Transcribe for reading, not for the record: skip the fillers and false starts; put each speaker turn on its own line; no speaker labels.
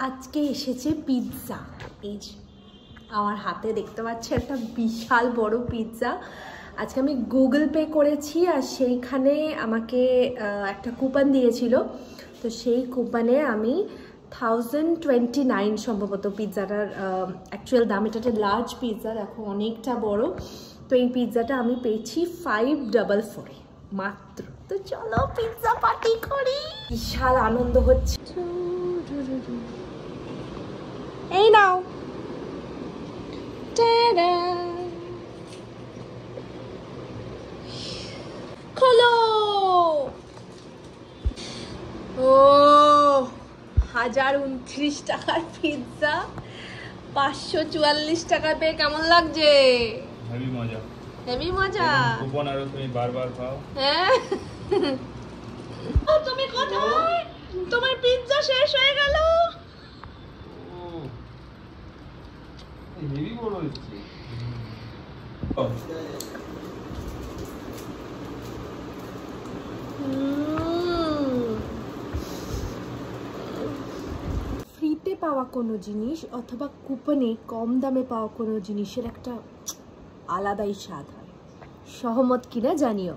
আজকে এসেছে পিৎজা। এই যে আমার হাতে দেখতে পাচ্ছি একটা বিশাল বড় পিৎজা। আজকে আমি গুগল পে করেছি আর সেইখানে আমাকে একটা কুপন দিয়েছিল, তো সেই কুপনে আমি 1029 সম্ভবত পিৎজাটার অ্যাকচুয়াল দাম। এটা একটা লার্জ পিৎজা, দেখো অনেকটা বড়। তো এই পিৎজাটা আমি পেয়েছি 544 মাত্র। তো চলো পিৎজা পার্টি করি, বিশাল আনন্দ হচ্ছে। এই নাও, খোলো। ও 1029 টাকার পিৎজা 544 টাকা পেয়ে কেমন লাগছে?
হেভি মজা,
হেভি মজা।
কুপন আর তুমি বারবার পাও।
হ্যাঁ, তুমি কোথায়? তোমার পিৎজা শেষ হয়ে গেল।
হেভি বড় হচ্ছে।
ফ্রিতে পাওয়া কোনো জিনিস অথবা কুপনে কম দামে পাওয়া কোনো জিনিসের একটা আলাদাই স্বাদ হয়। সহমত কিনা জানিও।